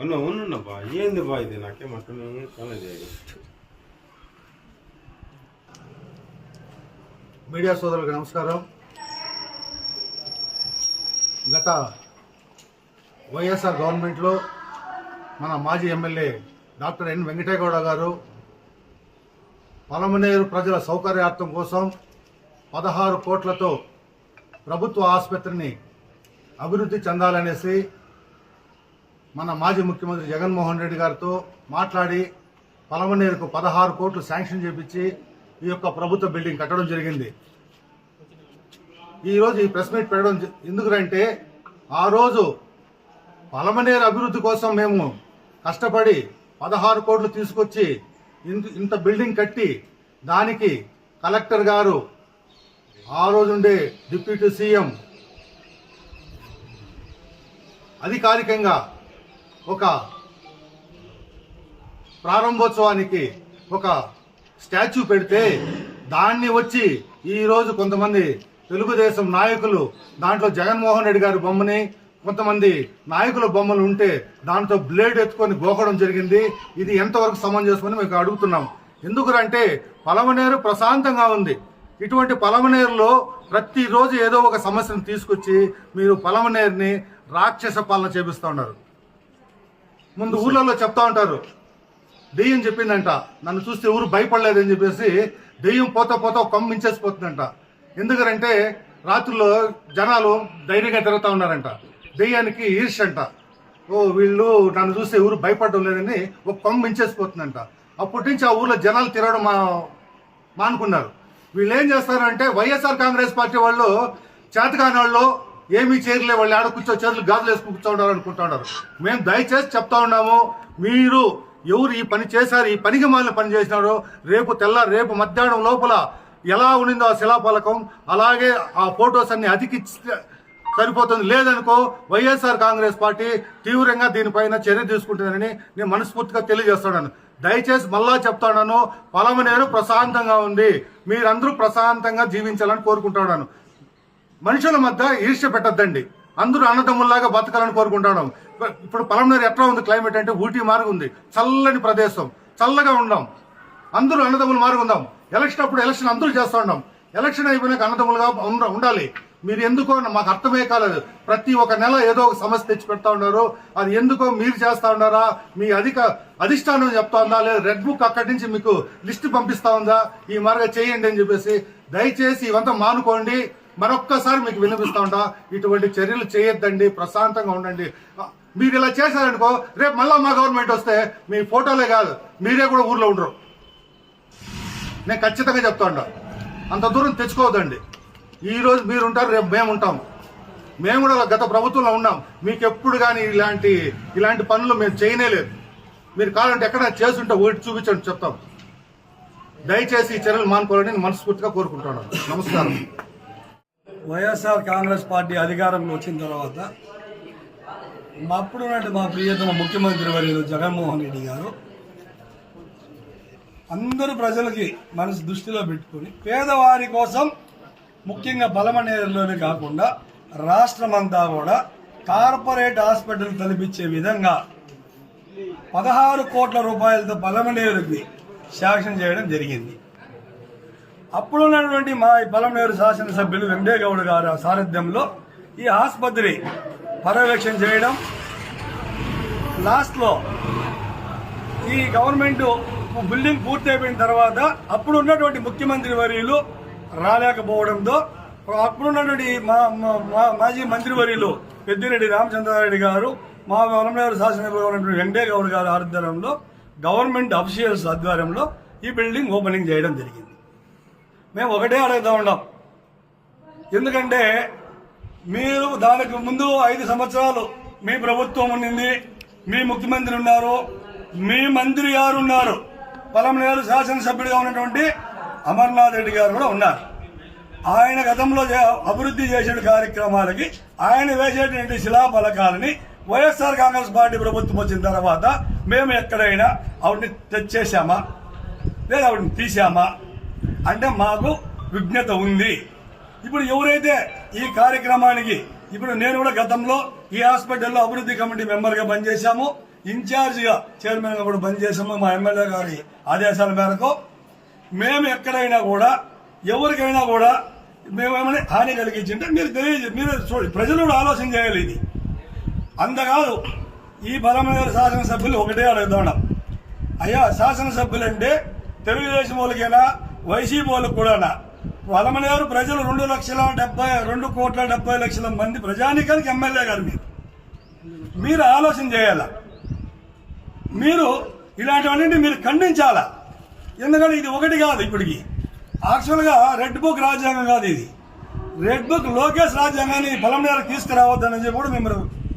ఉన్నబ్బా ఏంది బా ఇది నాకేమంటున్నా కాలేదు. మీడియా సోదరులకు నమస్కారం. గత వైఎస్ఆర్ గవర్నమెంట్లో మన మాజీ ఎమ్మెల్యే డాక్టర్ ఎన్ వెంకటేగౌడ గారు పలమనేరు ప్రజల సౌకర్యార్థం కోసం 16 కోట్లతో ప్రభుత్వ ఆసుపత్రిని అభివృద్ధి చెందాలనేసి మన మాజీ ముఖ్యమంత్రి జగన్మోహన్ రెడ్డి గారితో మాట్లాడి పలమనేరుకు 16 కోట్లు శాంక్షన్ చేపించి ఈ యొక్క ప్రభుత్వ బిల్డింగ్ కట్టడం జరిగింది. ఈరోజు ఈ ప్రెస్ మీట్ పెట్టడం ఎందుకంటే ఆ రోజు పలమనేరు అభివృద్ధి కోసం మేము కష్టపడి 16 కోట్లు తీసుకొచ్చి ఇంత బిల్డింగ్ కట్టి దానికి కలెక్టర్ గారు ఆ రోజుండే డిప్యూటీ సీఎం అధికారికంగా ఒక ప్రారంభోత్సవానికి ఒక స్టాచ్యూ పెడితే దాన్ని వచ్చి ఈరోజు కొంతమంది తెలుగుదేశం నాయకులు దాంట్లో జగన్మోహన్ రెడ్డి గారి బొమ్మని కొంతమంది నాయకుల బొమ్మలు ఉంటే దాంతో బ్లేడ్ ఎత్తుకొని గోకడం జరిగింది. ఇది ఎంతవరకు సమంజసమని మేము అడుగుతున్నాం. ఎందుకంటే పలమనేరు ప్రశాంతంగా ఉంది. ఇటువంటి పలమనేరులో ప్రతిరోజు ఏదో ఒక సమస్యను తీసుకొచ్చి మీరు పలమనేరుని రాక్షస పాలన చేపిస్తూ ఉన్నారు. ముందు ఊర్లలో చెప్తా ఉంటారు, దెయ్యం చెప్పిందంట నన్ను చూస్తే ఊరు భయపడలేదని చెప్పేసి దెయ్యం పోతా పోతా కమ్మించేసిపోతుందంట. ఎందుకంటే రాత్రుల్లో జనాలు ధైర్యంగా తిరుగుతూ ఉన్నారంట. దెయ్యానికి ఈర్ష్యంట, ఓ వీళ్ళు నన్ను చూస్తే ఊరు భయపడడం లేదని ఒక కమ్మించేసిపోతుందంట. అప్పటి నుంచి ఆ ఊర్లో జనాలు తిరగడం మానుకున్నారు. వీళ్ళు ఏం చేస్తారంటే వైఎస్ఆర్ కాంగ్రెస్ పార్టీ వాళ్ళు చేతకాని వాళ్ళు ఏమీ చేయలే, వాళ్ళు ఆడ కూర్చో చేతులు గాజులు వేసుకుని కూర్చోండారు అనుకుంటున్నారు. మేము దయచేసి చెప్తా ఉన్నాము, మీరు ఎవరు ఈ పని చేశారు, ఈ పనికి మాలిన పని చేసినారో రేపు మధ్యాహ్నం లోపల ఎలా ఉండిందో ఆ శిలాఫలకం అలాగే ఆ ఫొటోస్ అన్ని అతికిస్తే సరిపోతుంది. లేదనుకో వైఎస్ఆర్ కాంగ్రెస్ పార్టీ తీవ్రంగా దీనిపైన చర్య తీసుకుంటుందని నేను మనస్ఫూర్తిగా తెలియజేస్తున్నాను. దయచేసి మళ్ళా చెప్తాను, పలమనేరు ప్రశాంతంగా ఉంది, మీరందరూ ప్రశాంతంగా జీవించాలని కోరుకుంటున్నాను. మనుషుల మధ్య ఈర్ష్య పెట్టద్దండి, అందరూ అన్నదమ్ముల్లాగా బతకాలని కోరుకుంటున్నాం. ఇప్పుడు పలమనేరు ఎట్లా ఉంది క్లైమేట్ అంటే ఊటీ మార్గం ఉంది, చల్లని ప్రదేశం, చల్లగా ఉందాం, అందరూ అన్నదమ్ములు మారుగుందాం. ఎలక్షన్ అప్పుడు ఎలక్షన్ అందరూ చేస్తూ ఉన్నాం, ఎలక్షన్ అయిపోయినాక అన్నదమ్ములుగా ఉండాలి. మీరు ఎందుకో మాకు అర్థమే కాలేదు. ప్రతి ఒక్క నెల ఏదో ఒక సమస్య తెచ్చి పెడతా ఉన్నారు. అది ఎందుకో మీరు చేస్తా ఉన్నారా, మీ అధిష్టానం చెప్తా ఉందా, లేదా రెడ్ బుక్ అక్కడి నుంచి మీకు లిస్ట్ పంపిస్తా ఉందా, ఈ మార్గం చేయండి అని చెప్పేసి దయచేసి ఇవంతా మానుకోండి. మరొక్కసారి మీకు వినిపిస్తా ఉంటా, ఇటువంటి చర్యలు చేయొద్దండి, ప్రశాంతంగా ఉండండి. మీరు ఇలా చేశారనుకో రేపు మళ్ళా మా గవర్నమెంట్ వస్తే మీ ఫోటోలే కాదు మీరే కూడా ఊర్లో ఉండరు. నేను ఖచ్చితంగా చెప్తా ఉంటా, అంత దూరం తెచ్చుకోవద్దండి. ఈ రోజు మీరు ఉంటారు, రేపు మేము ఉంటాం. మేము కూడా గత ప్రభుత్వంలో ఉన్నాం. మీకు ఎప్పుడు కానీ ఇలాంటి పనులు మేము చేయనేలేదు. మీరు కావాలంటే ఎక్కడ చేసుంటే ఒకటి చూపించండి, చెప్తాం. దయచేసి ఈ చర్యలు మానుకోవాలని మనస్ఫూర్తిగా కోరుకుంటున్నాను. నమస్కారం. వైఎస్ఆర్ కాంగ్రెస్ పార్టీ అధికారంలో వచ్చిన తర్వాత మా ప్రియతమ ముఖ్యమంత్రి వర్యులు జగన్మోహన్ రెడ్డి గారు అందరూ ప్రజలకి మనసు దృష్టిలో పెట్టుకుని పేదవారి కోసం ముఖ్యంగా పలమనేరులోనే కాకుండా రాష్ట్రమంతా కూడా కార్పొరేట్ హాస్పిటల్ తలపించే విధంగా 16 కోట్ల రూపాయలతో పలమనేరుకి శాంక్షన్ చేయడం జరిగింది. అప్పుడున్నటువంటి మా పలమనేరు శాసనసభ్యులు వెంకటేగౌడ గారి సారథ్యంలో ఈ ఆసుపత్రి పర్యవేక్షణ చేయడం, లాస్ట్లో ఈ గవర్నమెంట్ బిల్డింగ్ పూర్తి అయిపోయిన తర్వాత అప్పుడు ఉన్నటువంటి ముఖ్యమంత్రి వర్యులు రాలేకపోవడంతో అప్పుడున్నటువంటి మాజీ మంత్రివర్యులు పెద్దిరెడ్డి రామచంద్రారెడ్డి గారు, మా పలమనేరు శాసనసభ్యులు ఉన్నటువంటి వెంకటేగౌడ గారి ఆధ్వర్యంలో గవర్నమెంట్ అఫీషియల్స్ ఆధ్వర్యంలో ఈ బిల్డింగ్ ఓపెనింగ్ చేయడం జరిగింది. మేము ఒకటే అడుగుతా ఉన్నాం, ఎందుకంటే మీరు దానికి ముందు 5 సంవత్సరాలు మీ ప్రభుత్వం ఉండింది, మీ ముఖ్యమంత్రి ఉన్నారు, మీ మంత్రి గారు ఉన్నారు, పలమనేరు శాసనసభ్యుడిగా ఉన్నటువంటి అమర్నాథ్ రెడ్డి గారు కూడా ఉన్నారు. ఆయన గతంలో అభివృద్ధి చేసే కార్యక్రమాలకి ఆయన వేసేటువంటి శిలాఫలకాలని వైఎస్ఆర్ కాంగ్రెస్ పార్టీ ప్రభుత్వం వచ్చిన తర్వాత మేము ఎక్కడైనా ఆవిడని తెచ్చేసామా లేదా ఆవిడని తీసామా అంటే మాకు విజ్ఞత ఉంది. ఇప్పుడు ఎవరైతే ఈ కార్యక్రమానికి ఇప్పుడు నేను కూడా గతంలో ఈ హాస్పిటల్లో అభివృద్ధి కమిటీ మెంబర్గా పనిచేశాము. ఇన్ఛార్జిగా చైర్మన్గా కూడా పనిచేసాము. మా ఎమ్మెల్యే గారి ఆదేశాల మేరకు మేము ఎక్కడైనా కూడా ఎవరికైనా కూడా మేమేమైనా హాని కలిగించింటే మీరు చూడండి, ప్రజలు కూడా ఆలోచన చేయాలి. ఇది అంతకాదు. ఈ బలమైన శాసనసభ్యులు ఒకటే అడుగుతున్నాం, అయ్యా శాసనసభ్యులు అంటే తెలుగుదేశం వాళ్ళకైనా వైసీపీ వాళ్ళకి కూడా వలమనేరు ప్రజలు 2,70,2,70,00,000 మంది ప్రజానికానికి ఎమ్మెల్యే గారు మీరు ఆలోచన చేయాలా. మీరు ఇలాంటివన్నీ మీరు ఖండించాలా. ఎందుకంటే ఇది ఒకటి కాదు. ఇప్పటికి యాక్చువల్గా రెడ్ బుక్ రాజ్యాంగం కాదు, ఇది రెడ్ బుక్ లోకేష్ రాజ్యాంగాన్ని బలమనేరకు తీసుకురావద్దని చెప్పి కూడా మేము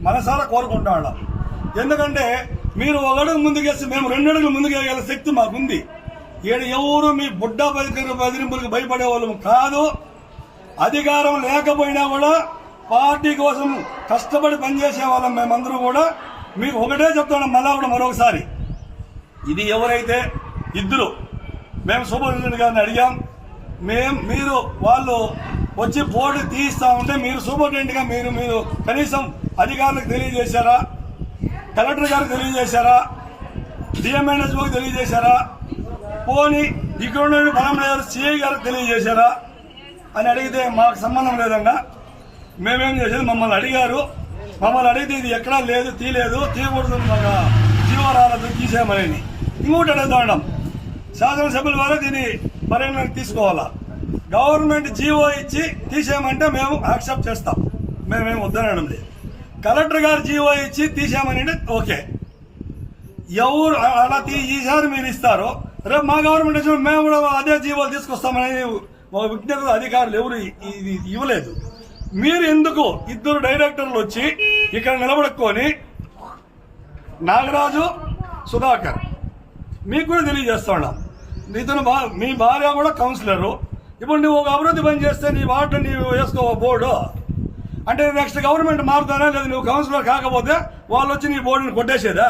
మనసారా కోరుకుంటా ఉన్నాం. ఎందుకంటే మీరు ఒక అడుగు ముందుకేస్తే మేము 2 అడుగులు ముందుకేయగల శక్తి మాకుంది. ఎవరు మీ బుడ్డ బెదిరింపులకు భయపడే వాళ్ళం కాదు. అధికారం లేకపోయినా కూడా పార్టీ కోసం కష్టపడి పనిచేసే వాళ్ళం మేమందరూ కూడా. మీకు ఒకటే చెప్తున్నాం మళ్ళా కూడా మరొకసారి, ఇది ఎవరైతే ఇద్దరు మేము సూపరింటెండెంట్ గారిని అడిగాం, మీరు వాళ్ళు వచ్చి బోర్డు తీయిస్తా ఉంటే మీరు సూపరింటెండెంట్గా మీరు కనీసం అధికారులకు తెలియజేశారా, కలెక్టర్ గారికి తెలియజేశారా, డిఎంఎన్హెచ్ఓకి తెలియజేశారా, పోనీ ఇక్కడ ఉన్న బలమనేరు సిఐ గారికి తెలియజేశారా అని అడిగితే మాకు సంబంధం లేదన్నా. మేమేం చేసేది, మమ్మల్ని అడిగారు, మమ్మల్ని అడిగితే ఇది ఎక్కడా లేదు, తీయకూడదు, మాకు జీవోరాలతో తీసేయమని. ఇంకోటి అడుగుతాం, శాసనసభ్యుల వారు దీన్ని పరిగణలోకి తీసుకోవాలా. గవర్నమెంట్ జీవో ఇచ్చి తీసేయమంటే మేము యాక్సెప్ట్ చేస్తాం, మేమేం వద్దనడం లేదు. కలెక్టర్ గారు జీవో ఇచ్చి తీసేయమని అంటే ఓకే. ఎవరు అలా ఈసారి మీరు ఇస్తారో రేపు మా గవర్నమెంట్ వచ్చిన మేము కూడా అదే జీవోలు తీసుకొస్తామని విజ్ఞత అధికారులు ఎవరు ఇది ఇవ్వలేదు. మీరు ఎందుకు ఇద్దరు డైరెక్టర్లు వచ్చి ఇక్కడ నిలబడుకొని, నాగరాజు సుధాకర్ మీకు కూడా తెలియజేస్తున్నాం, మీ భార్య కూడా కౌన్సిలరు. ఇప్పుడు నువ్వు ఒక అభివృద్ధి పని చేస్తే నీ వార్డు నీవు వేసుకో బోర్డు అంటే నెక్స్ట్ గవర్నమెంట్ మారుతానా లేదా, నువ్వు కౌన్సిలర్ కాకపోతే వాళ్ళు వచ్చి నీ బోర్డుని కొట్టేసేదా?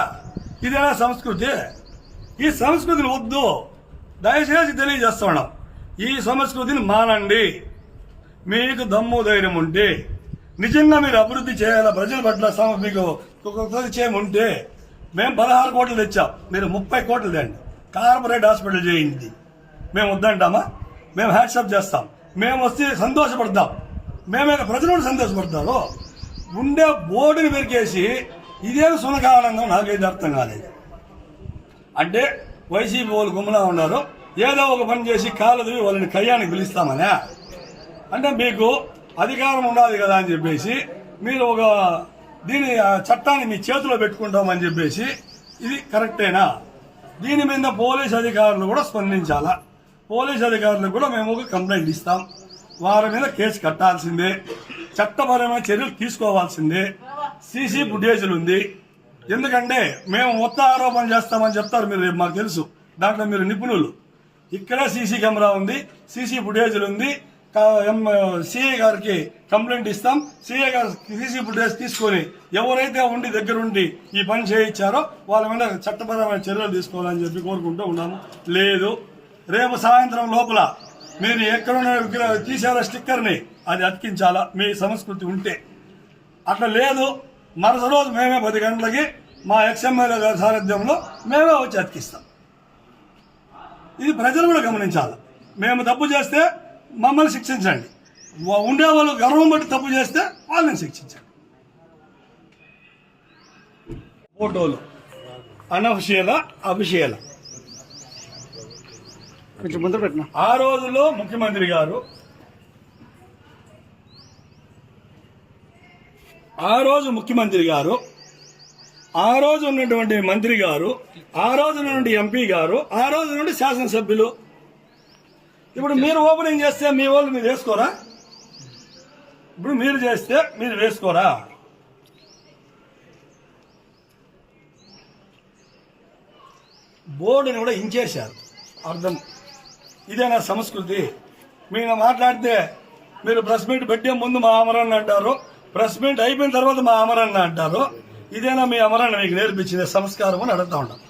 ఇదేనా సంస్కృతి? ఈ సంస్కృతిని వద్దు, దయచేసి తెలియజేస్తున్నాం. ఈ సంస్కృతిని మానండి. మీకు దమ్ము ధైర్యం ఉంటే, నిజంగా మీరు అభివృద్ధి చేయాలా, ప్రజల పట్ల మీకు చేయముంటే, మేము 16 కోట్లు తెచ్చాం, మీరు 30 కోట్లు తేండి, కార్పొరేట్ హాస్పిటల్ చేయింది. మేము వద్దంటామా? మేము హ్యాట్సప్ చేస్తాం, మేము వస్తే సంతోషపడతాం, మేమే ప్రజలు కూడా సంతోషపడతారు. ఉండే బోర్డుని పెరికేసి ఇదేం సునకానందం నాకైతే అర్థం కాలేదు. అంటే వైసీపీ వాళ్ళు గుమ్మలా ఉన్నారు, ఏదో ఒక పని చేసి కాలది వాళ్ళని కయ్యానికి పిలుస్తామనే. అంటే మీకు అధికారం ఉండాలి కదా అని చెప్పేసి మీరు ఒక చట్టాన్ని మీ చేతిలో పెట్టుకుంటామని చెప్పేసి, ఇది కరెక్టేనా? దీని మీద పోలీస్ అధికారులు కూడా స్పందించాలా. పోలీస్ అధికారులకు కూడా మేము ఒక కంప్లైంట్ ఇస్తాం, వారి మీద కేసు కట్టాల్సిందే, చట్టపరమైన చర్యలు తీసుకోవాల్సిందే. సీసీ ఫుటేజీలు ఉంది, ఎందుకంటే మేము మొత్తం ఆరోపణ చేస్తామని చెప్తారు మీరు, మాకు తెలుసు, దాంట్లో మీరు నిపుణులు. ఇక్కడ సీసీ కెమెరా ఉంది, సీసీ ఫుటేజీలు ఉంది. సిఐ గారికి కంప్లైంట్ ఇస్తాం, సిఐ గారు సీసీ ఫుటేజ్ తీసుకొని ఎవరైతే ఉండి దగ్గరుండి ఈ పని చేయించారో వాళ్ళ మీద చట్టపరమైన చర్యలు తీసుకోవాలని చెప్పి కోరుకుంటూ ఉన్నాము. లేదు, రేపు సాయంత్రం లోపల మీరు ఎక్కడున్న తీసారో స్టిక్కర్ని అది అతికించాలా మీ సంస్కృతి ఉంటే. అట్లా లేదు, మరుసటి రోజు మేమే 10 గంటలకి మా ఎక్స్ఎమ్మెల్యే గారి సారథ్యంలో మేమే వచ్చి అతికిస్తాం. ఇది ప్రజలు కూడా గమనించాలి. మేము తప్పు చేస్తే మమ్మల్ని శిక్షించండి, ఉండేవాళ్ళు గర్వం బట్టి తప్పు చేస్తే వాళ్ళని శిక్షించండి. ఫోటోలు అఫిషియల్ కొంచెం ముందు పెట్టిన ఆ రోజుల్లో ముఖ్యమంత్రి గారు, ఆ రోజు ముఖ్యమంత్రి గారు, ఆ రోజు ఉన్నటువంటి మంత్రి గారు, ఆ రోజు నుండి ఎంపీ గారు, ఆ రోజు నుండి శాసనసభ్యులు. ఇప్పుడు మీరు ఓపెనింగ్ చేస్తే మీ వాళ్ళు మీరు వేసుకోరా? ఇప్పుడు మీరు చేస్తే మీరు వేసుకోరా? బోర్డుని కూడా ఇంచేశారు. అర్థం ఇదేనా సంస్కృతి? మీరు మాట్లాడితే మీరు ప్రెస్ మీట్ పెట్టే ముందు మా అమరన్న అంటారు, ప్రెస్ మీట్ అయిపోయిన తర్వాత మా అమరన్న అంటారు. ఇదేనా మీ అమరన్న మీకు నేర్పించింది సంస్కారం అని అడుగుతా ఉంటాం.